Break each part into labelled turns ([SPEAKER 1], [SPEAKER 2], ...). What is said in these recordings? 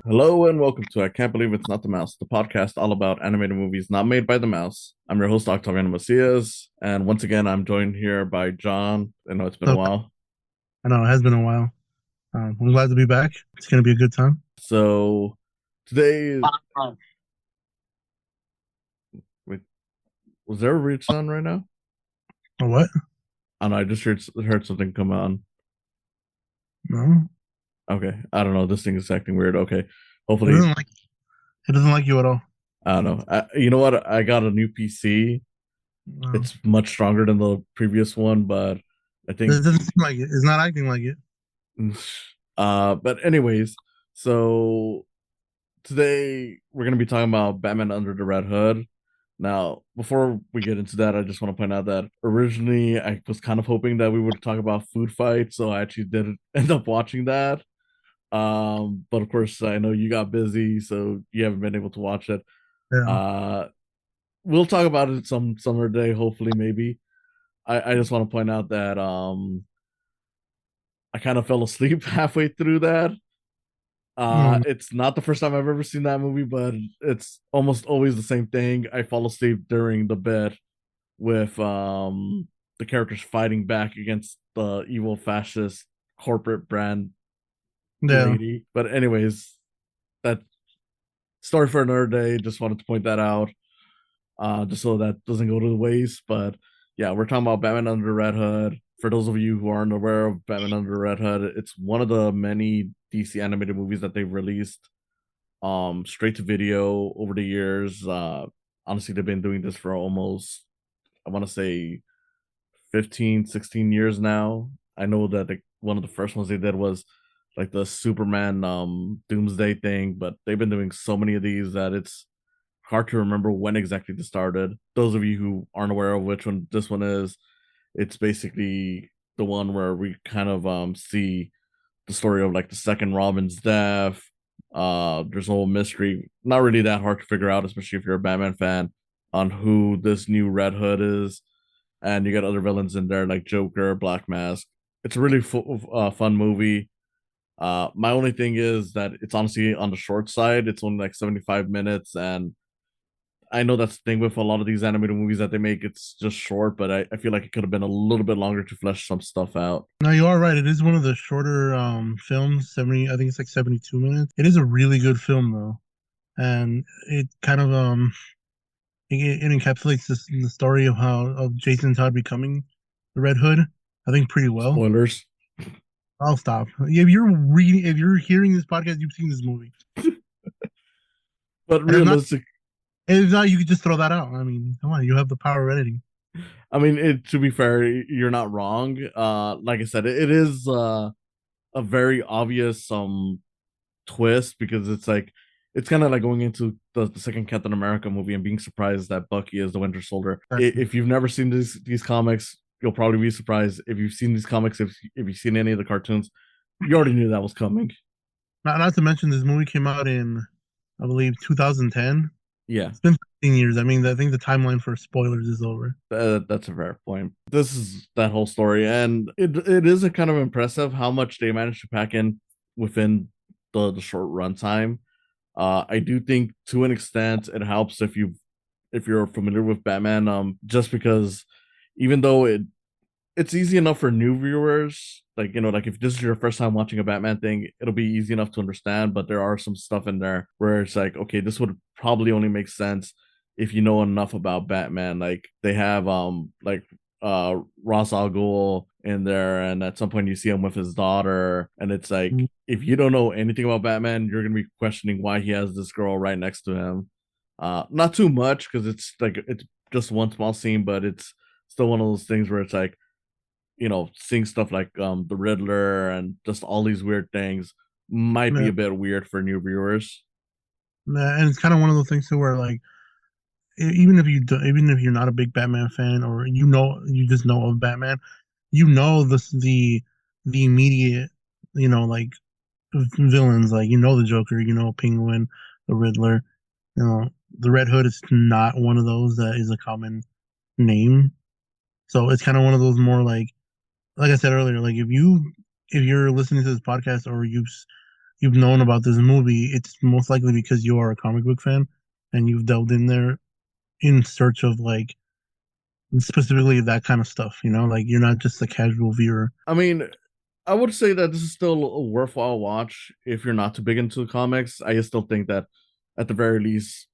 [SPEAKER 1] Hello and welcome to I Can't Believe It's Not the Mouse, the podcast all about animated movies not made by the mouse. I'm your host, Octaviano Macias, and once again, I'm joined here by John. I know it's been a
[SPEAKER 2] So
[SPEAKER 1] while.
[SPEAKER 2] I know it has been a while. I'm glad to be back. It's gonna be a good time.
[SPEAKER 1] So today, wait, was there a read sound right now?
[SPEAKER 2] Oh, what?
[SPEAKER 1] I don't know, I just heard something come on.
[SPEAKER 2] No,
[SPEAKER 1] Okay, I don't know. This thing is acting weird. Okay,
[SPEAKER 2] it
[SPEAKER 1] hopefully,
[SPEAKER 2] doesn't like it doesn't like you at all.
[SPEAKER 1] I don't know. You know what? I got a new PC.
[SPEAKER 2] No.
[SPEAKER 1] It's much stronger than the previous one, but I think
[SPEAKER 2] It doesn't seem like it. It's not acting like it.
[SPEAKER 1] but anyways, so today we're gonna be talking about Batman Under the Red Hood. Now, before we get into that, I just want to point out that originally I was kind of hoping that we would talk about food fights, so I actually didn't end up watching that. But of course I know you got busy, so you haven't been able to watch it.
[SPEAKER 2] Yeah.
[SPEAKER 1] Uh we'll talk about it some summer day, hopefully, maybe. I just want to point out that I kind of fell asleep halfway through that.
[SPEAKER 2] No.
[SPEAKER 1] It's not the first time I've ever seen that movie, but it's almost always the same thing. I fall asleep during the bed with the characters fighting back against the evil fascist corporate brand
[SPEAKER 2] Yeah.
[SPEAKER 1] lady. But anyways, that story for another day. Just wanted to point that out, just so that doesn't go to the waste. But yeah, we're talking about Batman Under the Red Hood. For those of you who aren't aware of Batman Under the Red Hood, it's one of the many DC animated movies that they've released straight to video over the years. Honestly, they've been doing this for almost, I want to say, 15, 16 years now. I know that one of the first ones they did was like the Superman Doomsday thing, but they've been doing so many of these that it's hard to remember when exactly this started. Those of you who aren't aware of which one this one is, it's basically the one where we kind of see the story of like the second Robin's death. There's a whole mystery, not really that hard to figure out, especially if you're a Batman fan, on who this new Red Hood is. And you got other villains in there like Joker, Black Mask. It's a really fun movie. My only thing is that it's honestly on the short side. It's only like 75 minutes, and I know that's the thing with a lot of these animated movies that they make. It's just short, but I feel like it could have been a little bit longer to flesh some stuff out.
[SPEAKER 2] No, you are right. It is one of the shorter films. 70. I think it's like 72 minutes. It is a really good film though, and it kind of it encapsulates the story of how of Jason Todd becoming the Red Hood. I think pretty well.
[SPEAKER 1] Spoilers.
[SPEAKER 2] I'll stop. If you're hearing this podcast, you've seen this movie.
[SPEAKER 1] But
[SPEAKER 2] And if not,
[SPEAKER 1] realistic,
[SPEAKER 2] if not, you could just throw that out. I mean, come on, you have the power of editing.
[SPEAKER 1] I mean, to be fair, you're not wrong. Like I said, it is a very obvious twist because it's like it's kind of like going into the second Captain America movie and being surprised that Bucky is the Winter Soldier. If you've never seen these comics, you'll probably be surprised. If you've seen these comics, if you've seen any of the cartoons, you already knew that was coming.
[SPEAKER 2] Not to mention, this movie came out in, I believe, 2010.
[SPEAKER 1] Yeah,
[SPEAKER 2] It's been 15 years. I mean, I think the timeline for spoilers is over.
[SPEAKER 1] that's a fair point. This is that whole story, and it is a kind of impressive how much they managed to pack in within the short runtime. I do think to an extent it helps if you're familiar with Batman, just because even though it's easy enough for new viewers, like like if this is your first time watching a Batman thing, it'll be easy enough to understand. But there are some stuff in there where it's like, okay, this would probably only make sense if you know enough about Batman. Like they have Ra's al Ghul in there, and at some point you see him with his daughter, and it's like
[SPEAKER 2] Mm.
[SPEAKER 1] if you don't know anything about Batman, you're gonna be questioning why he has this girl right next to him. Not too much because it's like it's just one small scene, but it's still one of those things where it's like seeing stuff like the Riddler and just all these weird things might be
[SPEAKER 2] Yeah.
[SPEAKER 1] a bit weird for new viewers.
[SPEAKER 2] Yeah, and it's kind of one of those things too where like even if even if you're not a big Batman fan or you just know of Batman, you know the immediate like villains, like the Joker, Penguin, the Riddler. The Red Hood is not one of those that is a common name. So it's kind of one of those more like I said earlier, like if you're listening to this podcast or you've known about this movie, it's most likely because you are a comic book fan and you've delved in there in search of like specifically that kind of stuff, you know, like you're not just a casual viewer.
[SPEAKER 1] I mean, I would say that this is still a worthwhile watch if you're not too big into the comics. I still think that at the very least,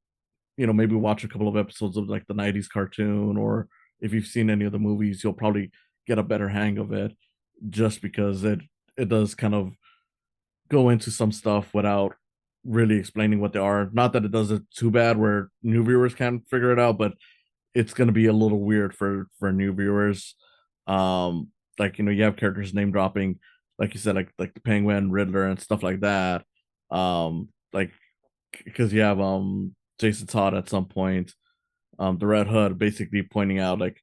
[SPEAKER 1] maybe watch a couple of episodes of like the 90s cartoon, or if you've seen any of the movies, you'll probably get a better hang of it just because it does kind of go into some stuff without really explaining what they are. Not that it does it too bad where new viewers can't figure it out, but it's going to be a little weird for new viewers. Um, like you have characters name dropping, like you said, like the Penguin, Riddler, and stuff like that. Like because you have Jason Todd at some point, the Red Hood basically pointing out like,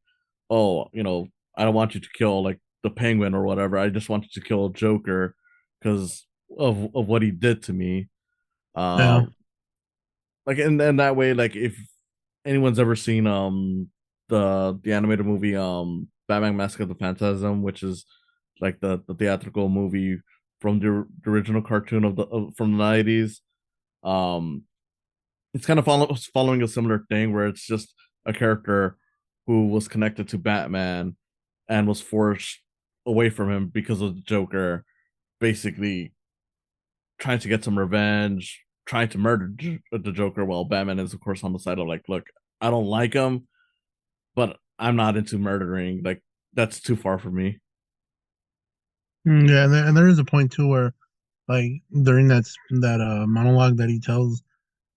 [SPEAKER 1] oh, I don't want you to kill like the Penguin or whatever. I just want you to kill Joker because of what he did to me.
[SPEAKER 2] Yeah.
[SPEAKER 1] Um, like and that way, like if anyone's ever seen the animated movie Batman Mask of the Phantasm, which is like the theatrical movie from the original cartoon from the 90s. um it's kind of following a similar thing where it's just a character who was connected to Batman and was forced away from him because of the Joker, basically trying to get some revenge, trying to murder the Joker, while Batman is, of course, on the side of like, look, I don't like him, but I'm not into murdering. Like, that's too far for me.
[SPEAKER 2] Yeah, and there is a point too where like during that monologue that he tells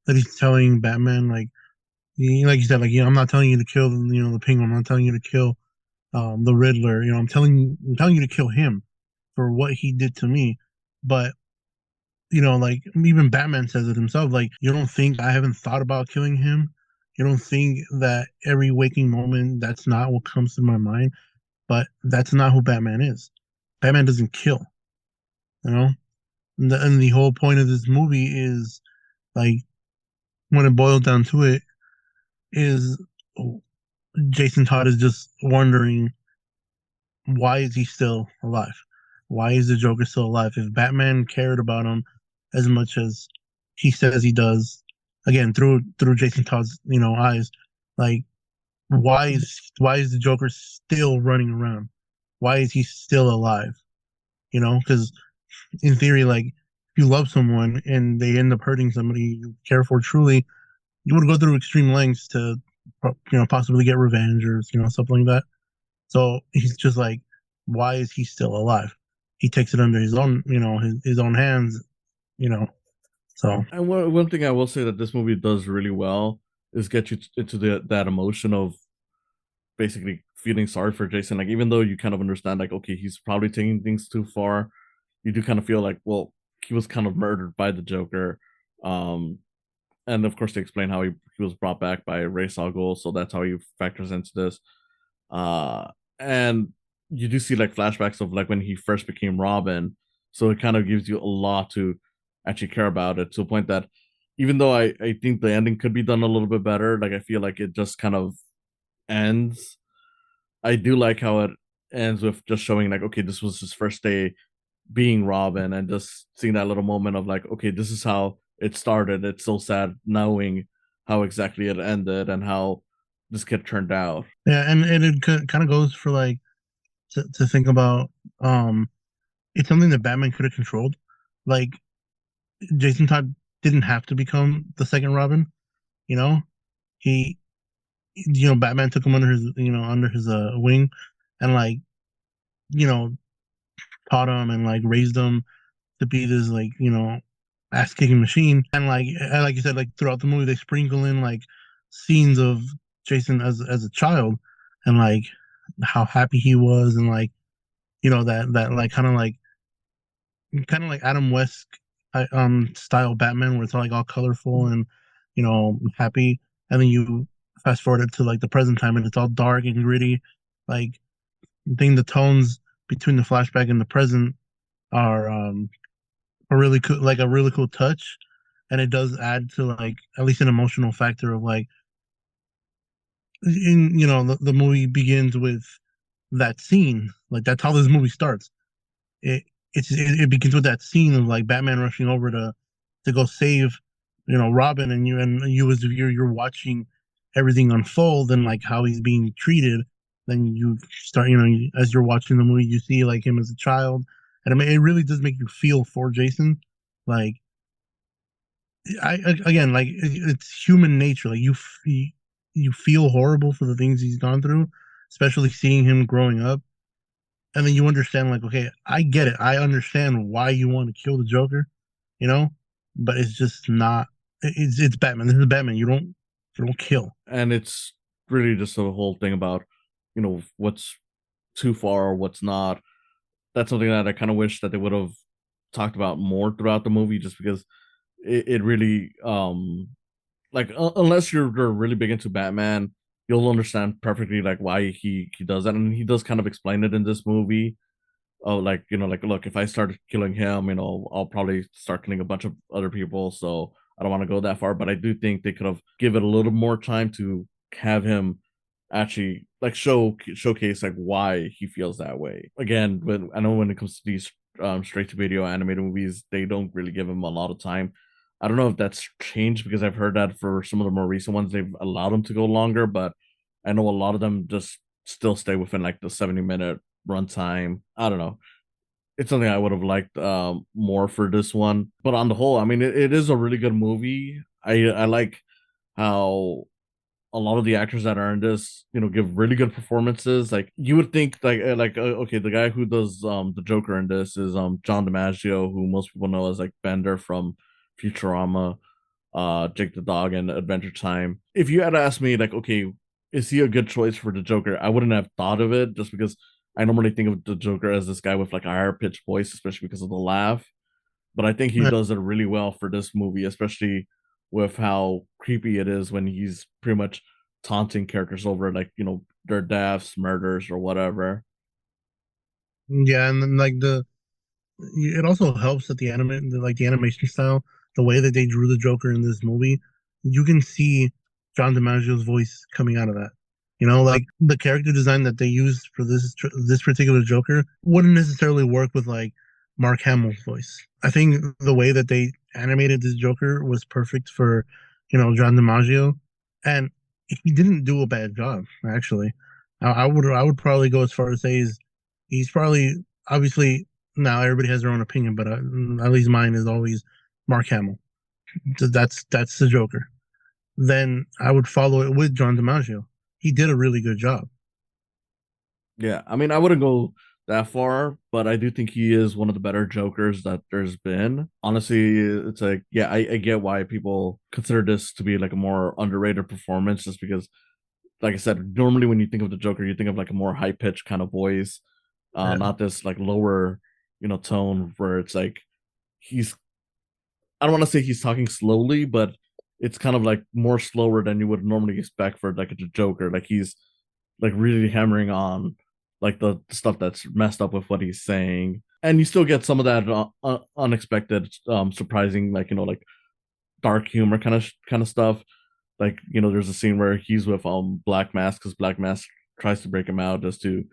[SPEAKER 2] that he's telling Batman like like you said like I'm not telling you to kill the Penguin, I'm not telling you to kill the Riddler, I'm telling you to kill him for what he did to me. But like even Batman says it himself, like, you don't think I haven't thought about killing him? You don't think that every waking moment that's not what comes to my mind? But that's not who Batman is. Batman doesn't kill, you know? And the whole point of this movie is like when it boils down to it is Jason Todd is just wondering why is he still alive? Why is the Joker still alive? If Batman cared about him as much as he says he does, again through Jason Todd's eyes, like why is the Joker still running around? Why is he still alive? Because in theory, like if you love someone and they end up hurting somebody you care for truly, you would go through extreme lengths to possibly get revenge or something like that. So he's just like, why is he still alive? He takes it under his own, his own hands, you know. So
[SPEAKER 1] And one thing I will say that this movie does really well is get you into that emotion of basically feeling sorry for Jason. Like, even though you kind of understand, like, okay, he's probably taking things too far, you do kind of feel like, well, he was kind of murdered by the Joker. Um, and of course, they explain how he was brought back by Ra's al Ghul, so that's how he factors into this. Uh, and you do see like flashbacks of like when he first became Robin, so it kind of gives you a lot to actually care about it, to a point that even though I think the ending could be done a little bit better, like I feel like it just kind of ends. I do like how it ends with just showing like, okay, this was his first day being Robin, and just seeing that little moment of like, okay, this is how it started. It's so sad knowing how exactly it ended and how this kid turned out.
[SPEAKER 2] yeah, and it kind of goes for like to think about, um, it's something that Batman could have controlled. Like Jason Todd didn't have to become the second Robin. You know, he, Batman took him under his wing, and like you know taught him and like raised him to be this like ass kicking machine. And like you said, like throughout the movie they sprinkle in like scenes of Jason as a child, and like how happy he was, and like that like kind of like Adam West style Batman where it's like all colorful and happy. And then you fast forward it to like the present time and it's all dark and gritty. Like I think the tones between the flashback and the present are a really cool, like a really cool touch, and it does add to like at least an emotional factor of like the movie begins with that scene, like that's how this movie starts. it begins with that scene of like Batman rushing over to go save, Robin, and you as the viewer, you're watching everything unfold and like how he's being treated. Then you start, as you're watching the movie, you see like him as a child, and I mean, it really does make you feel for Jason. Like again, like it's human nature. Like you feel horrible for the things he's gone through, especially seeing him growing up, and then you understand like, okay, I get it. I understand why you want to kill the Joker, you know, but it's just not. It's Batman. This is Batman. You don't kill.
[SPEAKER 1] And it's really just a whole thing about what's too far or what's not. That's something that I kind of wish that they would have talked about more throughout the movie, just because it really like unless you're really big into Batman, you'll understand perfectly like why he does that, and he does kind of explain it in this movie. Oh, like like look, if I start killing him, I'll probably start killing a bunch of other people. So I don't want to go that far, but I do think they could have given it a little more time to have him actually like showcase like why he feels that way. Again, when I know when it comes to these straight to video animated movies, they don't really give him a lot of time. I don't know if that's changed because I've heard that for some of the more recent ones they've allowed them to go longer, but I know a lot of them just still stay within like the 70-minute runtime. I don't know. It's something I would have liked more for this one. But on the whole, I mean, it is a really good movie. I like how a lot of the actors that are in this, give really good performances. Like you would think, okay, the guy who does the Joker in this is John DiMaggio, who most people know as like Bender from Futurama, Jake the Dog, and Adventure Time. If you had asked me, like, okay, is he a good choice for the Joker? I wouldn't have thought of it just because I normally think of the Joker as this guy with like a higher pitched voice, especially because of the laugh. But I think he
[SPEAKER 2] Uh,
[SPEAKER 1] does it really well for this movie, especially with how creepy it is when he's pretty much taunting characters over like their deaths, murders, or whatever.
[SPEAKER 2] yeah, and then like it also helps that the animation style, the way that they drew the Joker in this movie, you can see John DiMaggio's voice coming out of that. Like the character design that they used for this particular Joker wouldn't necessarily work with like Mark Hamill's voice. I think the way that they animated this Joker was perfect for, John DiMaggio, and he didn't do a bad job actually. I would probably go as far as say he's probably obviously now everybody has their own opinion, but at least mine is always Mark Hamill. That's the Joker. Then I would follow it with John DiMaggio. He did a really good job.
[SPEAKER 1] Yeah, I mean, I wouldn't go that far, but I do think he is one of the better Jokers that there's been. Honestly, it's like, yeah, I get why people consider this to be like a more underrated performance, just because, like I said, normally when you think of the Joker, you think of like a more high pitched kind of voice,
[SPEAKER 2] Yeah,
[SPEAKER 1] not this like lower, tone where it's like he's. I don't want to say he's talking slowly, but it's kind of like more slower than you would normally expect for like a Joker. Like he's like really hammering on like the stuff that's messed up with what he's saying, and you still get some of that unexpected surprising, like like dark humor kind of stuff. Like there's a scene where he's with Black Mask, because Black Mask tries to break him out just to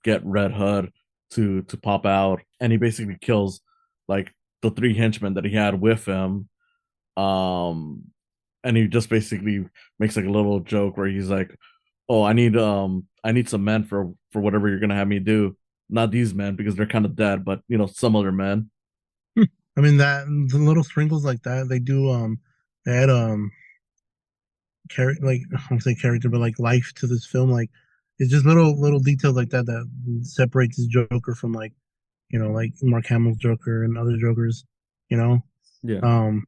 [SPEAKER 1] get Red Hood to pop out, and he basically kills like the three henchmen that he had with him. um and he just basically makes like a little joke where he's like, "Oh, I need some men for whatever you're gonna have me do. Not these men because they're kind of dead, but some other men."
[SPEAKER 2] I mean that the little sprinkles like that they do they add character like I won't say character but like life to this film. Like it's just little details like that that separates this Joker from like like Mark Hamill's Joker and other Jokers. You know,
[SPEAKER 1] Yeah.
[SPEAKER 2] um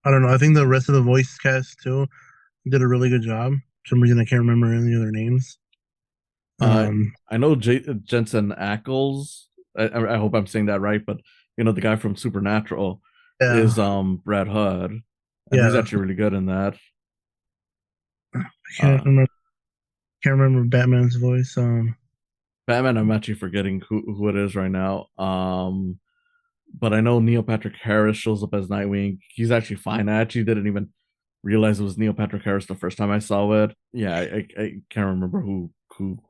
[SPEAKER 2] I don't know. I think the rest of the voice cast too did a really good job. For some reason I can't remember any of their names.
[SPEAKER 1] Uh,
[SPEAKER 2] Um,
[SPEAKER 1] I know Jensen Ackles. I hope I'm saying that right, but the guy from Supernatural is
[SPEAKER 2] yeah,
[SPEAKER 1] Red Hood, and he's
[SPEAKER 2] yeah.
[SPEAKER 1] actually really good in that.
[SPEAKER 2] I can't
[SPEAKER 1] Uh,
[SPEAKER 2] remember. Can't remember Batman's voice.
[SPEAKER 1] Batman, I'm actually forgetting who it is right now. But I know Neil Patrick Harris shows up as Nightwing. He's actually fine. I actually didn't even realize it was Neil Patrick Harris the first time I saw it. Yeah, I can't remember who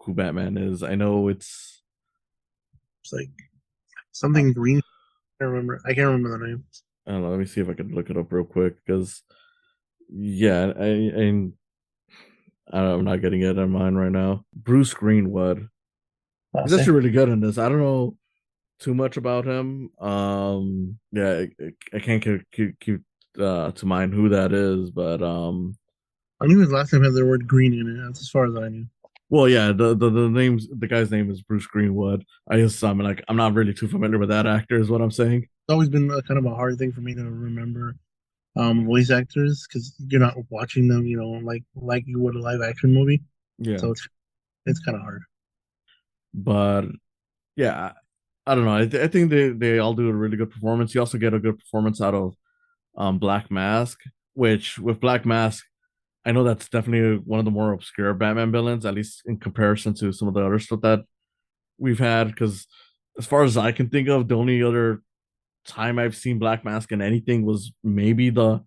[SPEAKER 1] Batman is. I know it's
[SPEAKER 2] It's like
[SPEAKER 1] Uh,
[SPEAKER 2] Something green. I can't remember. I can't remember the name.
[SPEAKER 1] I don't know. Let me see if I can look it up real quick because yeah, I'm not getting it in mind right now. Bruce Greenwood. He's
[SPEAKER 2] See.
[SPEAKER 1] actually really good in this. I don't know too much about him. Yeah, I can't keep to mind who that is, but
[SPEAKER 2] I knew his last name had the word green in it. That's as far as I knew.
[SPEAKER 1] well, yeah, the names the guy's name is Bruce Greenwood. I guess I'm not really too familiar with that actor, is what I'm saying.
[SPEAKER 2] It's always been kind of a hard thing for me to remember voice actors because you're not watching them, like you would a live action movie.
[SPEAKER 1] Yeah,
[SPEAKER 2] So it's kind of hard.
[SPEAKER 1] but yeah, I don't know. I think they all do a really good performance. You also get a good performance out of Black Mask, which with Black Mask, I know that's definitely one of the more obscure Batman villains, at least in comparison to some of the other stuff that we've had. Because as far as I can think of, the only other time I've seen Black Mask in anything was maybe the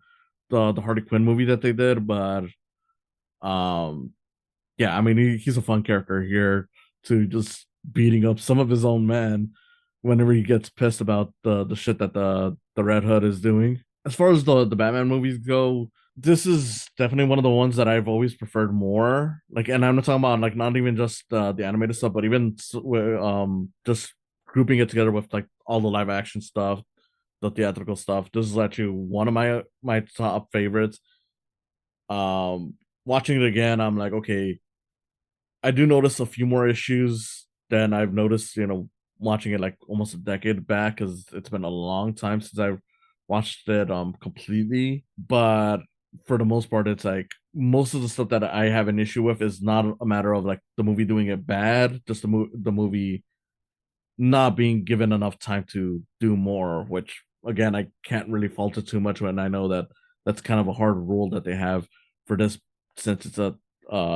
[SPEAKER 1] Harley Quinn movie that they did. But um, yeah, I mean he's a fun character here to just beating up some of his own men whenever he gets pissed about the shit that the Red Hood is doing. As far as the Batman movies go, this is definitely one of the ones that I've always preferred more. Like, and I'm not talking about like not even just the animated stuff, but even just grouping it together with like all the live action stuff, the theatrical stuff. This is actually one of my top favorites. Um, Watching it again, I'm like, okay, I do notice a few more issues than I've noticed, watching it like almost a decade back because it's been a long time since I've watched it completely. But for the most part, it's like most of the stuff that I have an issue with is not a matter of like the movie doing it bad, just the movie not being given enough time to do more, which again I can't really fault it too much when I know that that's kind of a hard rule that they have for this since it's a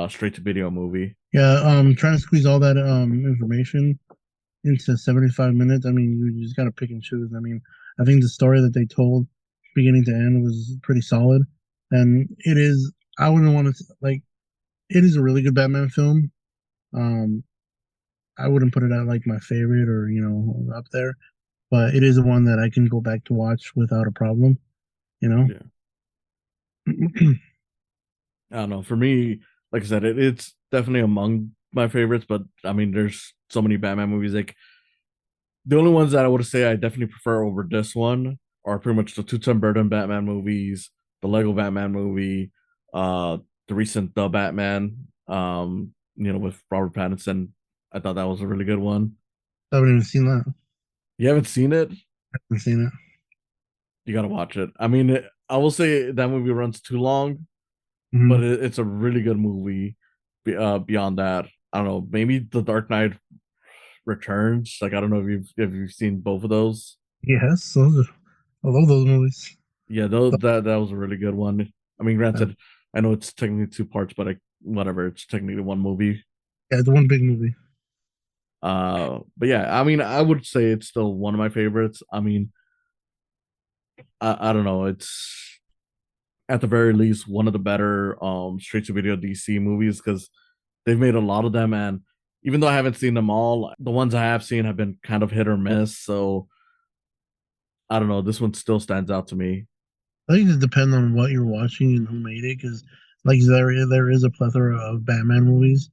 [SPEAKER 1] straight to video movie.
[SPEAKER 2] Yeah, trying to squeeze all that information into 75 minutes. I mean, you just got to pick and choose. I mean, I think the story that they told beginning to end was pretty solid, and it is. I wouldn't want to like. It is a really good Batman film. Um, I wouldn't put it at like my favorite or up there, but it is one that I can go back to watch without a problem. You know.
[SPEAKER 1] Yeah. I don't know. For me, like I said, it's definitely among my favorites, but I mean, there's so many Batman movies. Like the only ones that I would say I definitely prefer over this one are pretty much the two Tim Burton Batman movies, the Lego Batman movie, the recent The Batman, with Robert Pattinson. I thought that was a really good one.
[SPEAKER 2] I haven't even seen that.
[SPEAKER 1] You haven't seen it?
[SPEAKER 2] I haven't seen it.
[SPEAKER 1] You gotta watch it. I mean, I will say that movie runs too long, but
[SPEAKER 2] Hmm.
[SPEAKER 1] it's a really good movie. Beyond that, I don't know. Maybe The Dark Knight Returns. Like I don't know if you've seen both of those.
[SPEAKER 2] Yes, I love those movies.
[SPEAKER 1] Yeah, that was a really good one. I mean,
[SPEAKER 2] Uh,
[SPEAKER 1] granted, I know it's technically two parts, but whatever. It's technically one movie.
[SPEAKER 2] yeah, it's one big movie.
[SPEAKER 1] But yeah, I mean, I would say it's still one of my favorites. I mean, I don't know. It's at the very least one of the better straight to video DC movies because they've made a lot of them, and even though I haven't seen them all, the ones I have seen have been kind of hit or miss. So I don't know. This one still stands out to me.
[SPEAKER 2] I think it depends on what you're watching and who made it, because like there is a plethora of Batman movies.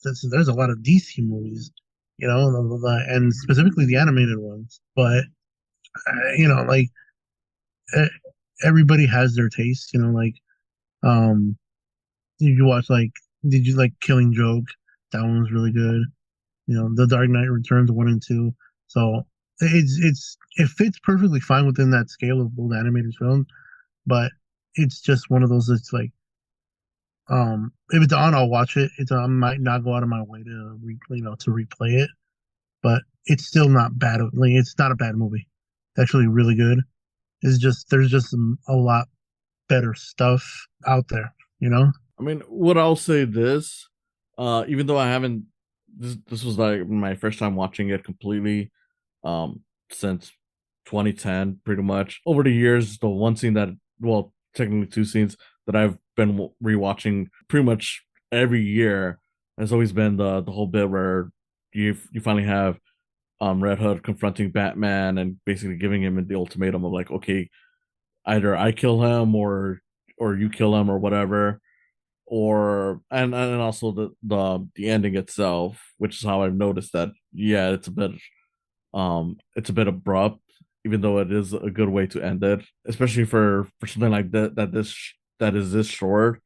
[SPEAKER 2] There's a lot of DC movies, and specifically the animated ones. But like eh, everybody has their taste. Um, did you watch did you like Killing Joke? That one was really good. The Dark Knight Returns 1 and 2. So it fits perfectly fine within that scale of those animated films, but it's just one of those that's like if it's on I'll watch it. I might not go out of my way to to replay it, but it's still not bad. Like it's not a bad movie. It's actually really good. It's just there's just a lot better stuff out there, you know?
[SPEAKER 1] I mean, what I'll say this, even though I haven't, this was like my first time watching it completely, since 2010, pretty much. Over the years, the one scene that, well, technically two scenes that I've been rewatching pretty much every year has always been the whole bit where you finally have Red Hood confronting Batman and basically giving him the ultimatum of like, okay, either I kill him or you kill him or whatever. Or and also the ending itself, which is how I've noticed that yeah, it's a bit abrupt, even though it is a good way to end it, especially for something like that is this short,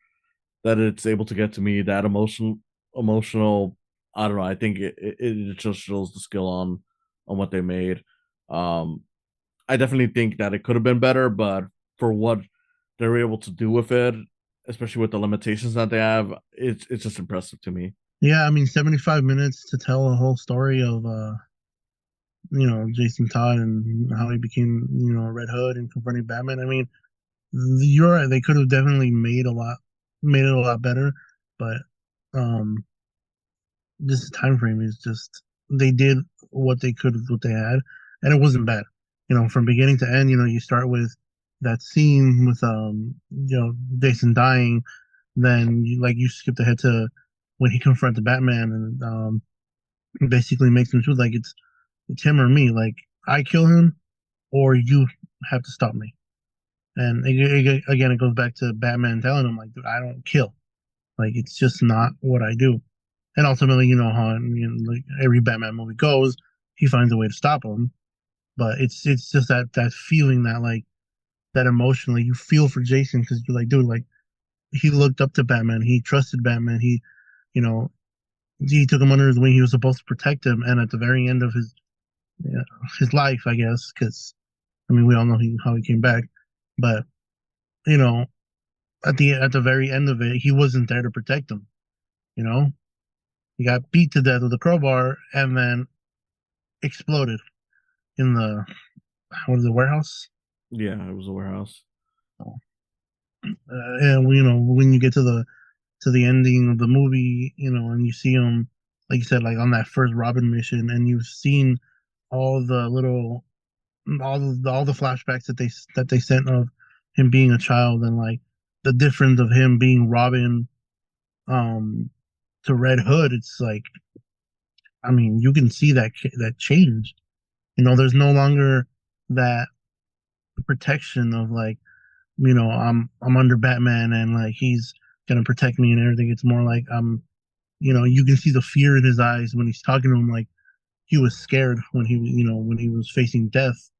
[SPEAKER 1] that it's able to get to me that emotional. I don't know. I think it just shows the skill on what they made. Um, I definitely think that it could have been better, but for what they were able to do with it, especially with the limitations that they have, it's just impressive to me.
[SPEAKER 2] Yeah, I mean, 75 minutes to tell a whole story of Jason Todd and how he became, Red Hood and confronting Batman. I mean, you're right. They could have definitely made it a lot better, but um, this time frame is just they did what they could with what they had, and it wasn't bad. From beginning to end, you start with that scene with Jason dying, then you skip ahead to when he confronted Batman and basically makes him choose like it's him or me. Like I kill him or you have to stop me. And again, it goes back to Batman telling him like, dude, I don't kill. Like it's just not what I do. And ultimately, how like every Batman movie goes, he finds a way to stop him. But it's just that feeling that like that emotionally you feel for Jason because you're like, dude, like he looked up to Batman, he trusted Batman, you know, he took him under his wing. He was supposed to protect him, and at the very end of yeah, his life, I guess, because I mean we all know how he came back, but you know at the very end of it, he wasn't there to protect him. You know, he got beat to death with a crowbar and then exploded in the what is it warehouse?
[SPEAKER 1] Yeah, it was a warehouse.
[SPEAKER 2] And when you get to the ending of the movie, and you see him like you said, like on that first Robin mission, and you've seen all the little all the flashbacks that they sent of him being a child and like the difference of him being Robin um to Red Hood. It's like I mean you can see that change. There's no longer that protection of like I'm under Batman and like he's gonna protect me and everything. It's more like you can see the fear in his eyes when he's talking to him. Like he was scared when he was facing death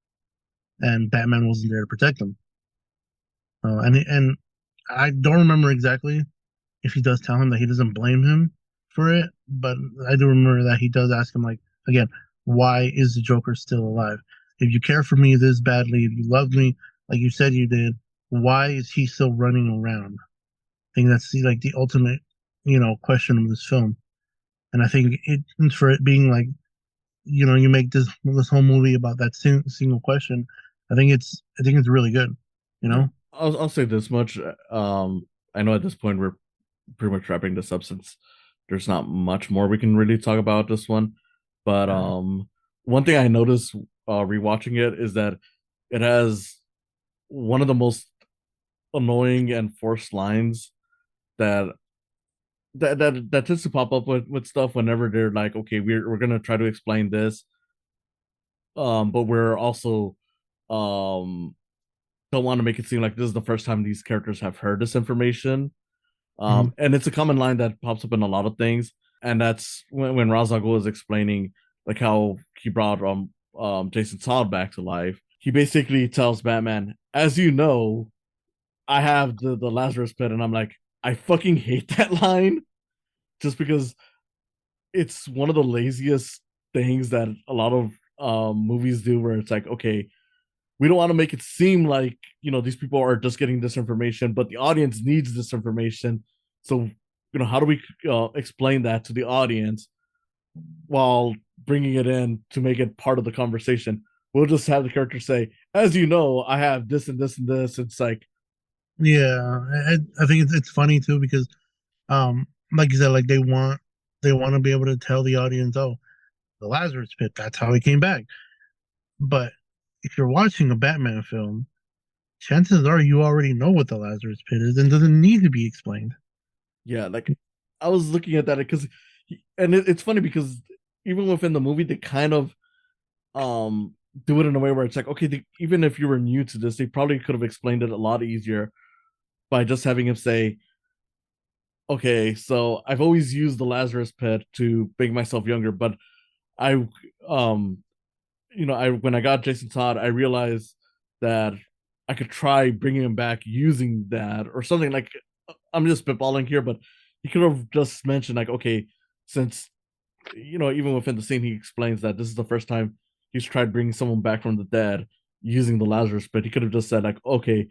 [SPEAKER 2] and Batman wasn't there to protect him. And I don't remember exactly if he does tell him that he doesn't blame him for it, but I do remember that he does ask him like again, why is the Joker still alive? If you care for me this badly, if you love me like you said you did, why is he still running around? I think that's like the ultimate, question of this film. And I think for it being like, you make this whole movie about that single question. I think it's really good. You
[SPEAKER 1] Yeah,
[SPEAKER 2] know.
[SPEAKER 1] I'll say this much. I know at this point we're pretty much wrapping this up since there's not much more we can really talk about this one. But
[SPEAKER 2] Yeah.
[SPEAKER 1] one thing I noticed rewatching it is that it has one of the most annoying and forced lines that that tends to pop up with stuff whenever they're like, okay, we're gonna try to explain this, but we're also um don't want to make it seem like this is the first time these characters have heard this information.
[SPEAKER 2] Mhm.
[SPEAKER 1] And it's a common line that pops up in a lot of things, and that's when Ra's al Ghul is explaining like how he brought Jason Todd back to life. He basically tells Batman, "As you know, I have the Lazarus pit," and I'm like, I fucking hate that line just because it's one of the laziest things that a lot of movies do, where it's like, okay, we don't want to make it seem like these people are just getting this information, but the audience needs this information. So how do we explain that to the audience while bringing it in to make it part of the conversation? We'll just have the character say, "As you know, I have this and this and this." It's like,
[SPEAKER 2] Yeah, I think it's funny too because like you said, like they want to be able to tell the audience, oh, the Lazarus Pit, that's how he came back. But if you're watching a Batman film, chances are you already know what the Lazarus Pit is and doesn't need to be explained.
[SPEAKER 1] yeah, like I was looking at that because, and it's funny because even within the movie, they kind of um do it in a way where it's like, okay, even if you were new to this, they probably could have explained it a lot easier by just having him say, okay, so I've always used the Lazarus pit to make myself younger, but I um I when I got Jason Todd, I realized that I could try bringing him back using that or something. Like, I'm just spitballing here, but he could have just mentioned like, okay, since even within the scene, he explains that this is the first time he's tried bringing someone back from the dead using the Lazarus pit. He could have just said like, okay,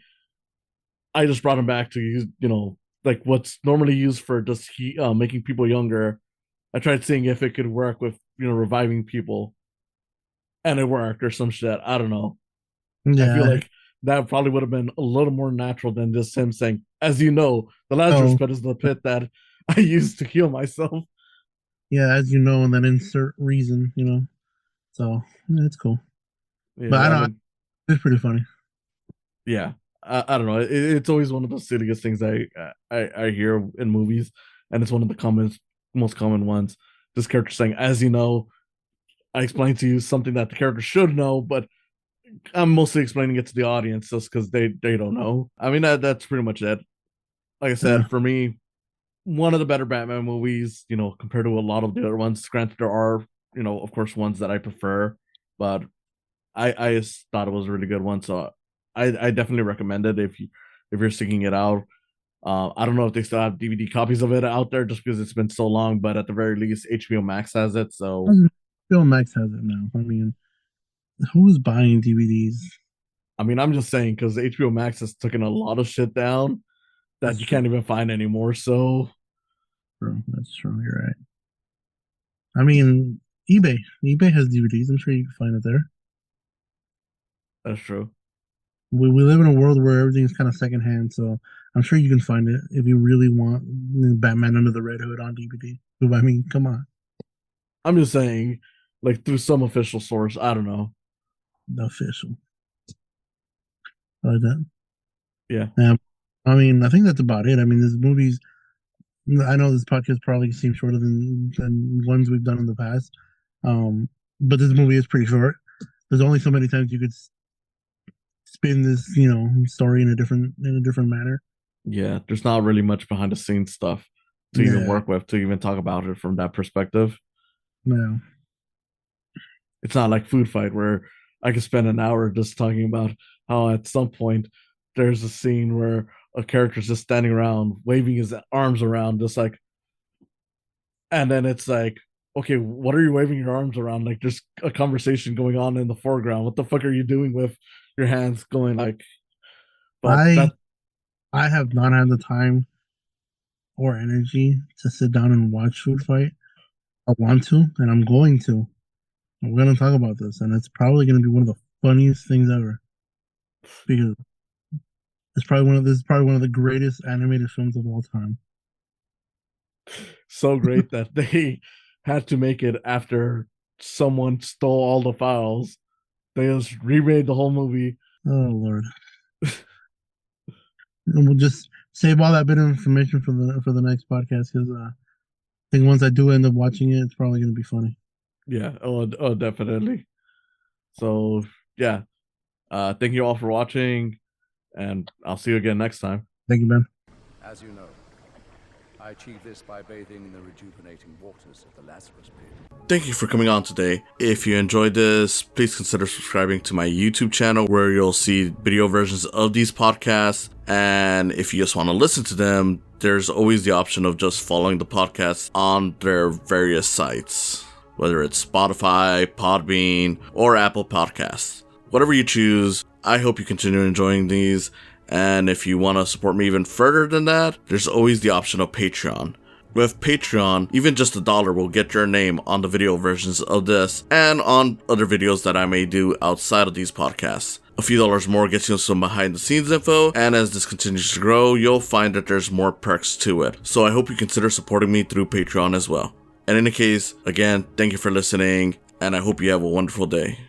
[SPEAKER 1] I just brought him back to use, like what's normally used for just making people younger. I tried seeing if it could work with reviving people, and it worked or some shit. I don't know. I feel
[SPEAKER 2] Yeah.
[SPEAKER 1] like that probably would have been a little more natural than just him saying, as you know, the Lazarus
[SPEAKER 2] Oh,
[SPEAKER 1] pit is the pit that I used to heal myself.
[SPEAKER 2] yeah, as you know, and then insert reason, So yeah, it's cool. But I
[SPEAKER 1] Yeah, I
[SPEAKER 2] know
[SPEAKER 1] mean,
[SPEAKER 2] it's pretty funny.
[SPEAKER 1] yeah, I don't know. It's always one of the silliest things I hear in movies, and it's one of the most common ones. This character saying, "As you know, I explained to you something that the character should know, but I'm mostly explaining it to the audience just because they don't know." I mean, that's pretty much it. Like I
[SPEAKER 2] Yeah.
[SPEAKER 1] said, for me, one of the better Batman movies, compared to a lot of the other ones. Granted, there are, of course, ones that I prefer, but I just thought it was a really good one. So I definitely recommend it if you're seeking it out. I don't know if they still have DVD copies of it out there just because it's been so long, but at the very least, HBO Max has it. So
[SPEAKER 2] Bill Max has it now. I mean, who's buying DVDs?
[SPEAKER 1] I mean, I'm just saying because HBO Max has taken a lot of shit down that
[SPEAKER 2] That's
[SPEAKER 1] you
[SPEAKER 2] true,
[SPEAKER 1] can't even find anymore. So
[SPEAKER 2] bro. That's true. You're right. I mean, eBay has DVDs. I'm sure you can find it there.
[SPEAKER 1] that's true.
[SPEAKER 2] We live in a world where everything's kind of secondhand, so I'm sure you can find it if you really want Batman Under the Red Hood on DVD. I mean, come on,
[SPEAKER 1] I'm just saying, like through some official source. I don't know.
[SPEAKER 2] the official. I like that.
[SPEAKER 1] Yeah.
[SPEAKER 2] Yeah, I mean, I think that's about it. I mean, this movie's. I know this podcast probably seems shorter than ones we've done in the past, um, but this movie is pretty short. There's only so many times you could spin this, story in a different manner.
[SPEAKER 1] Yeah, there's not really much behind the scenes stuff to even
[SPEAKER 2] Yeah,
[SPEAKER 1] work with to even talk about it from that perspective.
[SPEAKER 2] no.
[SPEAKER 1] It's not like Food Fight where I could spend an hour just talking about how at some point there's a scene where a character's just standing around waving his arms around just like, and then it's like, okay, what are you waving your arms around? Like there's a conversation going on in the foreground. What the fuck are you doing with your hands going like? But
[SPEAKER 2] I
[SPEAKER 1] that
[SPEAKER 2] I have not had the time or energy to sit down and watch Food Fight. I want to, and I'm going to. We're going to talk about this, and it's probably going to be one of the funniest things ever because this is probably one of the greatest animated films of all time.
[SPEAKER 1] so great that they had to make it after someone stole all the files. They just remade the whole movie.
[SPEAKER 2] Oh Lord, and we'll just save all that bit of information for the next podcast because I think once I do end up watching it, it's probably going to be funny.
[SPEAKER 1] Yeah, oh, definitely. So yeah, thank you all for watching, and I'll see you again next time.
[SPEAKER 2] Thank you, Ben.
[SPEAKER 3] As you know, I achieve this by bathing in the rejuvenating waters of the Lazarus Pit.
[SPEAKER 1] Thank you for coming on today. If you enjoyed this, please consider subscribing to my YouTube channel where you'll see video versions of these podcasts. And if you just want to listen to them, there's always the option of just following the podcast on their various sites, whether it's Spotify, Podbean, or Apple Podcasts. Whatever you choose, I hope you continue enjoying these. And if you want to support me even further than that, there's always the option of Patreon. With Patreon, even just $1 will get your name on the video versions of this and on other videos that I may do outside of these podcasts. A few dollars more gets you some behind the scenes info, and as this continues to grow, you'll find that there's more perks to it. So I hope you consider supporting me through Patreon as well. In any case, again, thank you for listening, and I hope you have a wonderful day.